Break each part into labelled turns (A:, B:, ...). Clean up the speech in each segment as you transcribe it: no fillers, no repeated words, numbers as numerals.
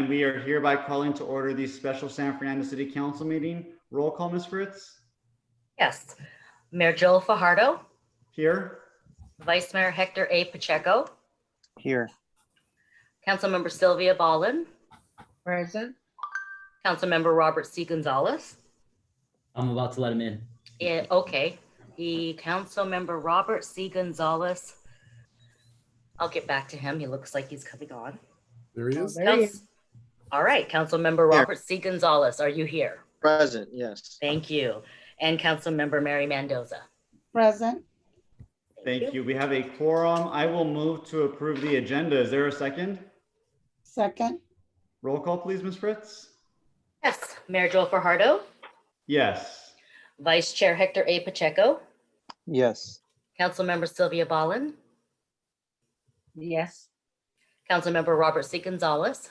A: gentlemen, we are hereby calling to order the special San Fernando City Council meeting. Roll call, Ms. Fritz.
B: Yes. Mayor Joel Fajardo,
A: Here.
B: Vice Mayor Hector A. Pacheco,
C: Here.
B: Councilmember Sylvia Ballin,
D: Present.
B: Councilmember Robert C. Gonzalez.
C: I'm about to let him in.
B: Yeah, okay. The Councilmember Robert C. Gonzalez. I'll get back to him. He looks like he's coming on.
E: There he is.
D: There he is.
B: All right, Councilmember
F: Here.
B: Robert C. Gonzalez, are you here?
F: Present, yes.
B: Thank you. And Councilmember Mary Mendoza.
D: Present.
A: Thank you. We have a quorum. I will move to approve the agenda. Is there a second?
D: Second.
A: Roll call, please, Ms. Fritz.
B: Yes. Mayor Joel Fajardo,
A: Yes.
B: Vice Chair Hector A. Pacheco,
C: Yes.
B: Councilmember Sylvia Ballin,
D: Yes.
B: Councilmember Robert C. Gonzalez,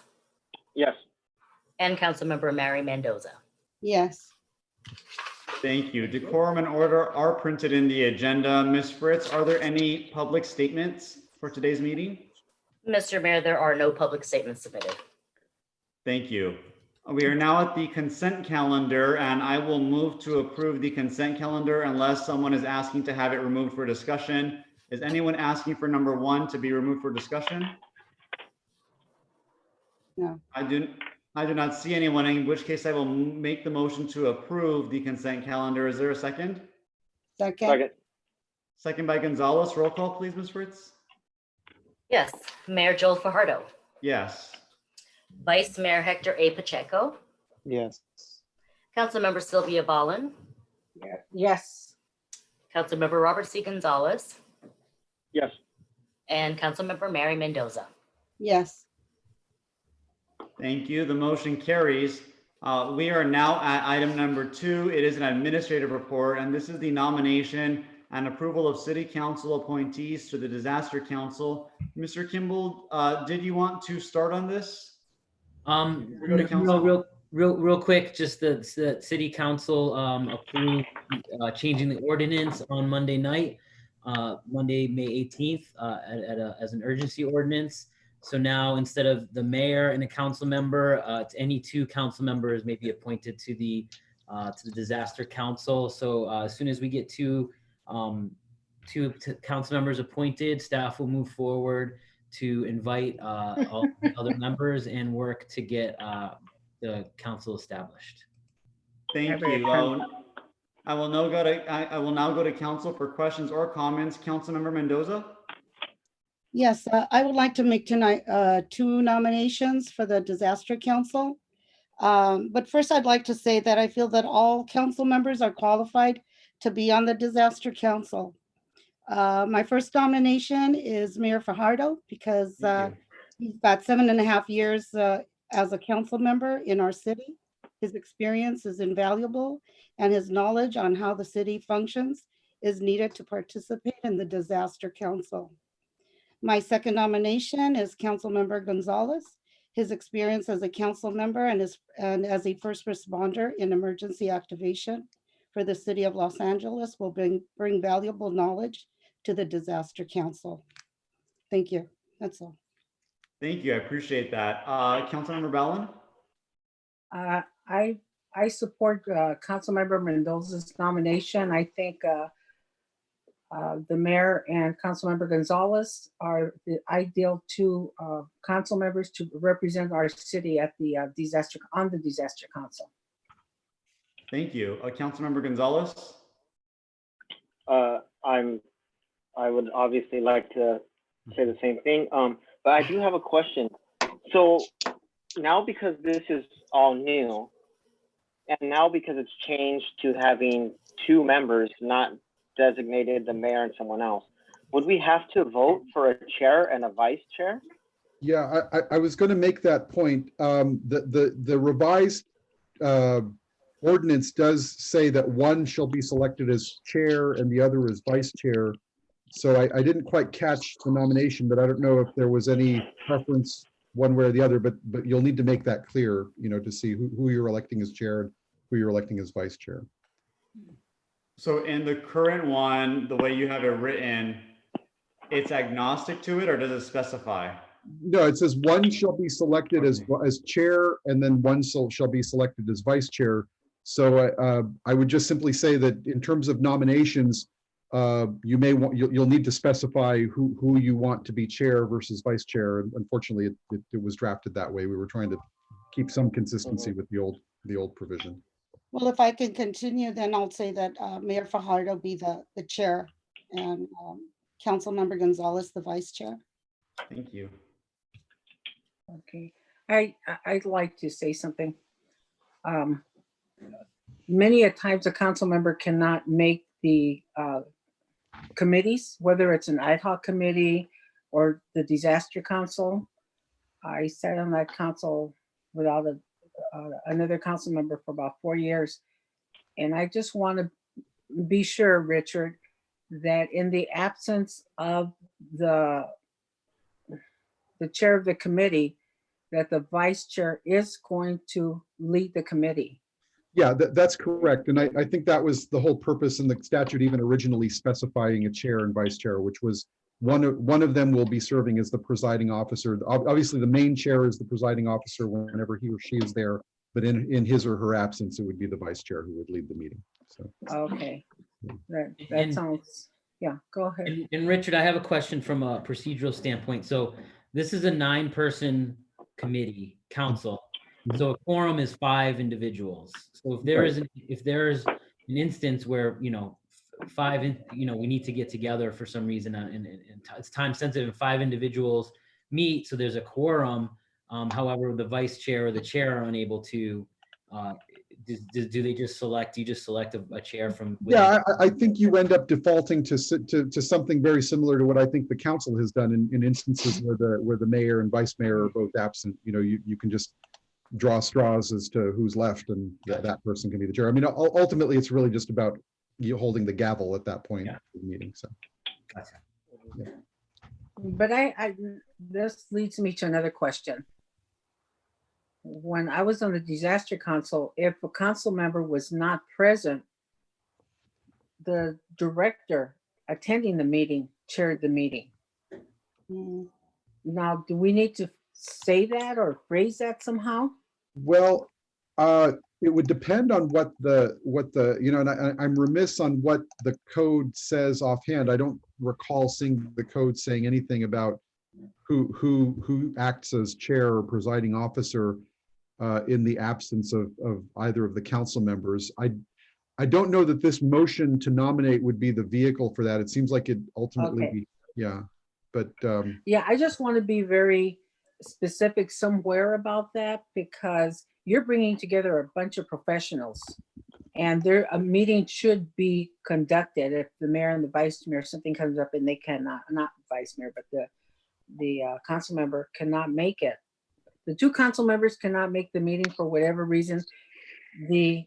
F: Yes.
B: and Councilmember Mary Mendoza.
D: Yes.
A: Thank you. Decorum and order are printed in the agenda. Ms. Fritz, are there any public statements for today's meeting?
B: Mr. Mayor, there are no public statements submitted.
A: Thank you. We are now at the consent calendar, and I will move to approve the consent calendar unless someone is asking to have it removed for discussion. Is anyone asking for number 1 to be removed for discussion?
D: No.
A: I do not see anyone, in which case I will make the motion to approve the consent calendar. Is there a second?
D: Second.
F: Second,
A: Second by Gonzalez. Roll call, please, Ms. Fritz.
B: Yes. Mayor Joel Fajardo,
A: Yes.
B: Vice Mayor Hector A. Pacheco,
C: Yes.
B: Councilmember Sylvia Ballin,
D: Yes.
B: Councilmember Robert C. Gonzalez,
F: yes.
B: and Councilmember Mary Mendoza.
D: Yes.
A: Thank you. The motion carries. We are now at item number 2. It is an administrative report, and this is the nomination and approval of city council appointees to the disaster council. Mr. Kimball, did you want to start on this? Go to council.
C: No, real quick, just the city council approved changing the ordinance on Monday night, Monday, May 18th, as an urgency ordinance. So now instead of the mayor and a council member, it's any 2 council members may be appointed to the disaster council. So as soon as we get two council members appointed, staff will move forward to invite all the other members and work to get the council established.
A: Thank you. I will now go to council for questions or comments. Councilmember Mendoza?
D: Yes, I would like to make tonight 2 nominations for the Disaster Council. But first, I'd like to say that I feel that all council members are qualified to be on the Disaster Council. My first nomination is Mayor Fajardo because
A: Thank you.
D: he's got 7.5 years as a council member in our city. His experience is invaluable, and his knowledge on how the city functions is needed to participate in the Disaster Council. My second nomination is Councilmember Gonzalez. His experience as a council member and as a first responder in emergency activation for the city of Los Angeles will bring valuable knowledge to the Disaster Council. Thank you. That's all.
A: Thank you. I appreciate that. Councilmember Ballin?
G: I support Councilmember Mendoza's nomination. I think the mayor and Councilmember Gonzalez are the ideal 2 council members to represent our city at the disaster council.
A: Thank you. Councilmember Gonzalez?
F: I would obviously like to say the same thing, but I do have a question. So now, because this is all new, and now because it's changed to having 2 members, not designated the mayor and someone else, would we have to vote for a chair and a vice chair?
E: Yeah, I was going to make that point. The revised ordinance does say that one shall be selected as chair and the other as vice chair. So I didn't quite catch the nomination, but I don't know if there was any preference one way or the other, but you'll need to make that clear, to see who you're electing as chair and who you're electing as vice chair.
A: So in the current one, the way you have it written, it's agnostic to it, or does it specify?
E: No, it says one shall be selected as chair, and then one shall be selected as vice chair. So I would just simply say that in terms of nominations, you'll need to specify who you want to be chair versus vice chair. And unfortunately, it was drafted that way. We were trying to keep some consistency with the old provision.
D: Well, if I can continue, then I'll say that Mayor Fajardo be the chair and Councilmember Gonzalez the vice chair.
A: Thank you.
G: Okay, I'd like to say something. Many a times a council member cannot make the committees, whether it's an ad hoc committee or the disaster council. I sat on that council without another council member for about 4 years. And I just want to be sure, Richard, that in the absence of the chair of the committee, that the vice chair is going to lead the committee.
E: Yeah, that's correct. And I think that was the whole purpose in the statute, even originally specifying a chair and vice chair, which was one of them will be serving as the presiding officer. Obviously, the main chair is the presiding officer whenever he or she is there, but in his or her absence, it would be the vice chair who would lead the meeting. So.
G: Okay, that
C: And-
G: sounds, yeah, go ahead.
C: And Richard, I have a question from a procedural standpoint. So this is a 9-person committee, council. So a quorum is 5 individuals. So if there's an instance where, 5, we need to get together for some reason and it's time sensitive and 5 individuals meet, so there's a quorum. However, the vice chair or the chair are unable to, do they just select, you just select a chair from? within?
E: Yeah, I think you end up defaulting to something very similar to what I think the council has done in instances where the mayor and vice mayor are both absent. You can just draw straws as to who's left, and that person can be the chair. I mean, ultimately, it's really just about you holding the gavel at that point of the meeting. So,
C: Gotcha.
G: But this leads me to another question. When I was on the disaster council, if a council member was not present, the director attending the meeting chaired the meeting.
D: Mm,
G: Now, do we need to say that or phrase that somehow?
E: well, it would depend on what the and I'm remiss on what the code says offhand. I don't recall seeing the code saying anything about who acts as chair or presiding officer in the absence of either of the council members. I don't know that this motion to nominate would be the vehicle for that. It seems like it ultimately
G: Okay.
E: be, yeah, but
G: Yeah, I just want to be very specific somewhere about that, because you're bringing together a bunch of professionals and a meeting should be conducted. If the mayor and the vice mayor, something comes up and they cannot, not vice mayor, but the council member cannot make it. The 2 council members cannot make the meeting for whatever reason. The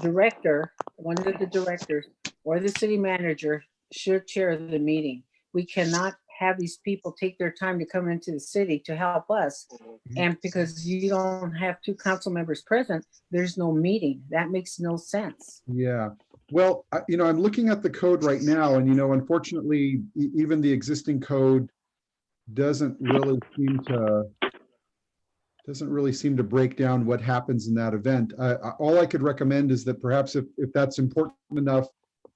G: director, one of the directors or the city manager should chair the meeting. We cannot have these people take their time to come into the city to help us. And because you don't have 2 council members present, there's no meeting. That makes no sense.
E: yeah. Well, I'm looking at the code right now, and unfortunately, even the existing code doesn't really seem to break down what happens in that event. All I could recommend is that perhaps if that's important enough,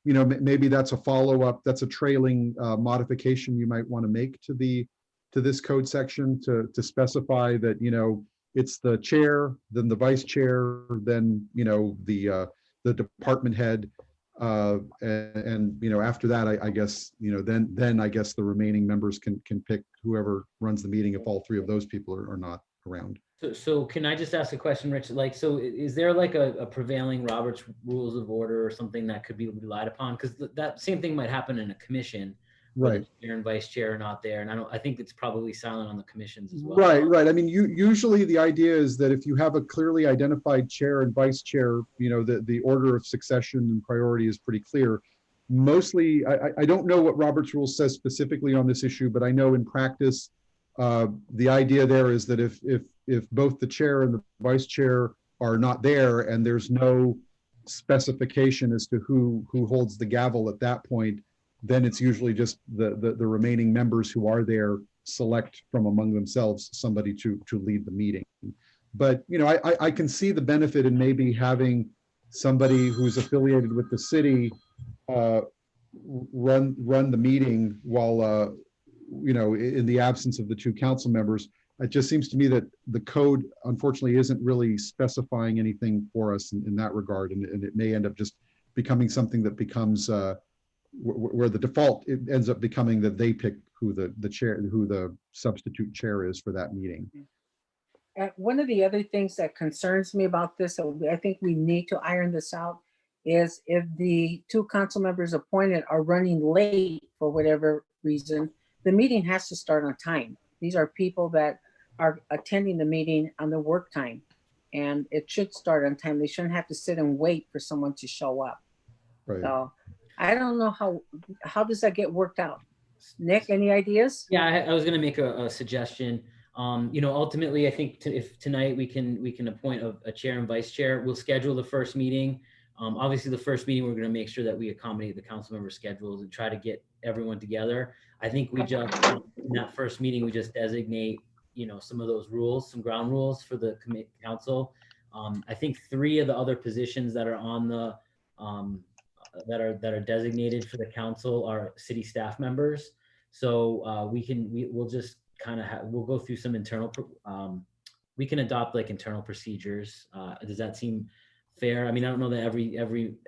E: maybe that's a follow-up, that's a trailing modification you might want to make to this code section to specify that, it's the chair, then the vice chair, then, the department head. And after that, I guess, then I guess the remaining members can pick whoever runs the meeting if all 3 of those people are not around.
C: So can I just ask a question, Rich? So is there like a prevailing Robert's Rules of Order or something that could be relied upon? Because that same thing might happen in a commission. where the
E: Right.
C: chair and vice chair are not there, and I think it's probably silent on the commissions as well.
E: Right. I mean, usually the idea is that if you have a clearly identified chair and vice chair, the order of succession and priority is pretty clear. Mostly, I don't know what Robert's Rules says specifically on this issue, but I know in practice, the idea there is that if both the chair and the vice chair are not there and there's no specification as to who holds the gavel at that point, then it's usually just the remaining members who are there select from among themselves somebody to lead the meeting. But, you know, I can see the benefit in maybe having somebody who's affiliated with the city run the meeting while, you know, in the absence of the two council members. It just seems to me that the code unfortunately isn't really specifying anything for us in that regard. And it may end up just becoming something that becomes where the default, it ends up becoming that they pick who the chair, who the substitute chair is for that meeting.
G: One of the other things that concerns me about this, I think we need to iron this out, is if the two council members appointed are running late for whatever reason, the meeting has to start on time. These are people that are attending the meeting on the work time, and it should start on time. They shouldn't have to sit and wait for someone to show up.
E: Right.
G: So I don't know how does that get worked out? Nick, any ideas?
C: Yeah, I was going to make a suggestion. You know, ultimately, I think if tonight we can appoint a chair and vice chair, we'll schedule the first meeting. Obviously, the first meeting, we're going to make sure that we accommodate the council member schedules and try to get everyone together. I think we just, in that first meeting, we just designate, you know, some of those rules, some ground rules for the council. I think 3 of the other positions that are on the, that are designated for the council are city staff members. So we'll just kind of we'll go through some internal, we can adopt like internal procedures. Does that seem fair? I mean, I don't know that we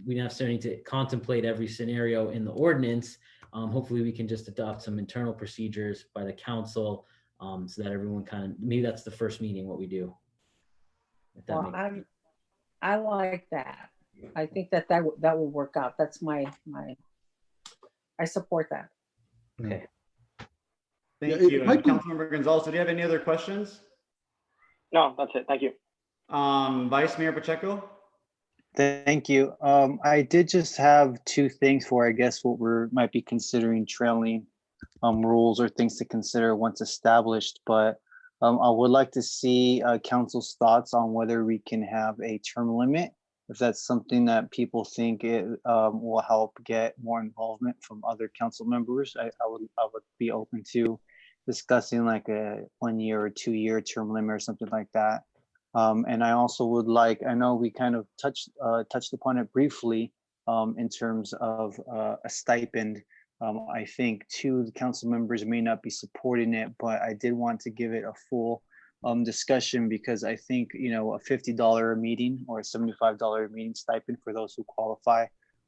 C: necessarily need to contemplate every scenario in the ordinance. Hopefully we can just adopt some internal procedures by the council, so that everyone kind of, maybe that's the first meeting, what we do. If that
G: Well,
C: makes-
G: I like that. I think that will work out. That's my I support that.
C: Okay.
A: Thank
E: Yeah, it
A: you.
E: might be-
A: Councilmember Gonzalez, do you have any other questions?
F: No, that's it. Thank you.
A: Vice Mayor Pacheco?
H: Thank you. I did just have 2 things for, I guess, what we might be considering trailing rules or things to consider once established. But I would like to see council's thoughts on whether we can have a term limit, if that's something that people think it will help get more involvement from other council members. I would be open to discussing like a 1-year or 2-year term limit or something like that. And I also would like, I know we kind of touched upon it briefly in terms of a stipend. I think 2 of the council members may not be supporting it, but I did want to give it a full discussion, because I think, you know, a $50 a meeting or a $75 a meeting stipend for those who qualify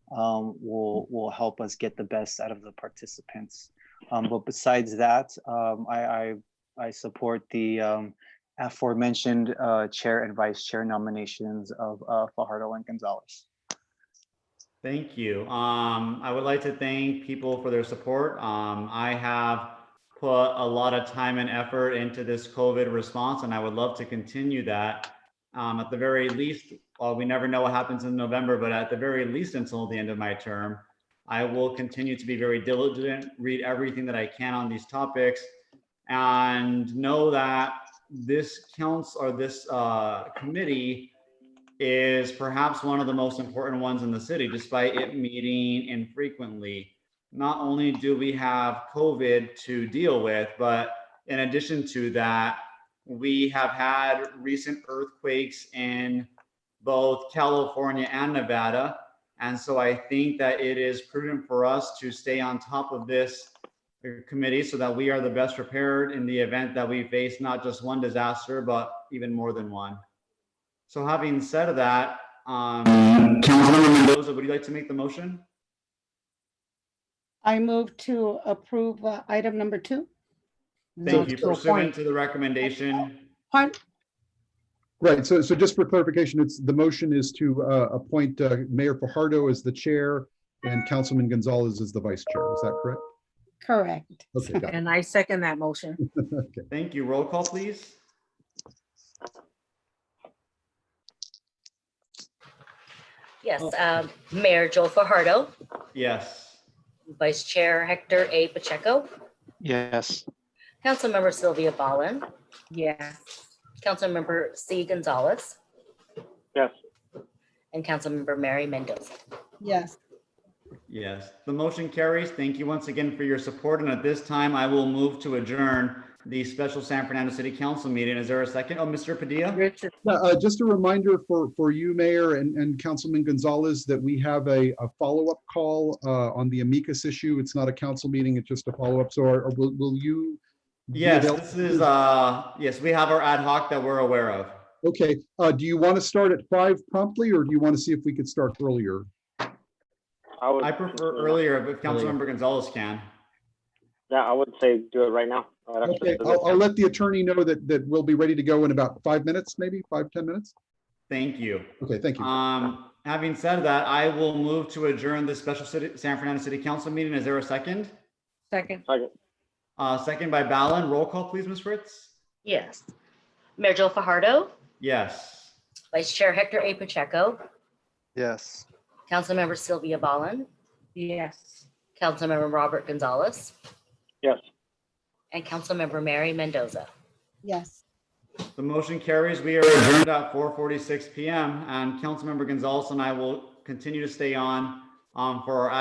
H: will help us get the best out of the participants. But besides that, I support the aforementioned chair and vice chair nominations of Fajardo and Gonzalez.
A: Thank you. I would like to thank people for their support. I have put a lot of time and effort into this COVID response, and I would love to continue that. At the very least, well, we never know what happens in November, but at the very least until the end of my term, I will continue to be very diligent, read everything that I can on these topics, and know that this committee is perhaps one of the most important ones in the city, despite it meeting infrequently. Not only do we have COVID to deal with, but in addition to that, we have had recent earthquakes in both California and Nevada. And so I think that it is prudent for us to stay on top of this committee so that we are the best prepared in the event that we face not just one disaster, but even more than one. So having said that, Councilmember Mendoza, would you like to make the motion?
D: I move to approve item number 2.
A: Thank you.
G: To
A: Pursuant
G: appoint.
A: to the recommendation.
E: Right, so just for clarification, the motion is to appoint Mayor Fajardo as the chair and Councilman Gonzalez as the vice chair. Is that correct?
D: Correct.
E: Okay, got it.
G: And I second that motion.
E: Okay.
A: Thank you. Roll call, please.
B: Yes, Mayor Joe Fajardo,
A: Yes.
B: Vice Chair Hector A. Pacheco,
H: Yes.
B: Councilmember Sylvia Ballin,
G: Yes.
B: Councilmember C. Gonzalez,
F: Yes.
B: and Councilmember Mary Mendoza.
D: Yes.
A: Yes, the motion carries. Thank you once again for your support. And at this time, I will move to adjourn the special San Fernando City Council meeting. Is there a second? Oh, Mr. Padilla?
G: Richard,
E: Just a reminder for you, Mayor and Councilman Gonzalez, that we have a follow-up call on the amicus issue. It's not a council meeting, it's just a follow-up. So will you? be
A: Yes,
E: available?
A: this is, yes, we have our ad hoc that we're aware of.
E: Okay, do you want to start at 5 promptly, or do you want to see if we could start earlier?
A: I prefer earlier, but Councilmember Gonzalez can.
F: Yeah, I would say do it right now.
E: Okay, I'll let the attorney know that we'll be ready to go in about 5 minutes, maybe 5-10 minutes.
A: Thank you.
E: Okay, thank you.
A: Having said that, I will move to adjourn the special San Fernando City Council meeting. Is there a second?
G: second,
F: Second.
A: Second by Ballin. Roll call, please, Ms. Fritz.
B: Yes. Mayor Joe Fajardo,
A: Yes.
B: Vice Chair Hector A. Pacheco,
H: Yes.
B: Councilmember Sylvia Ballin,
G: yes.
B: Councilmember Robert Gonzalez,
F: Yes.
B: and Councilmember Mary Mendoza.
D: Yes.
A: The motion carries. We are adjourned at 4:46 p.m. and Councilmember Gonzalez and I will continue to stay on for our ad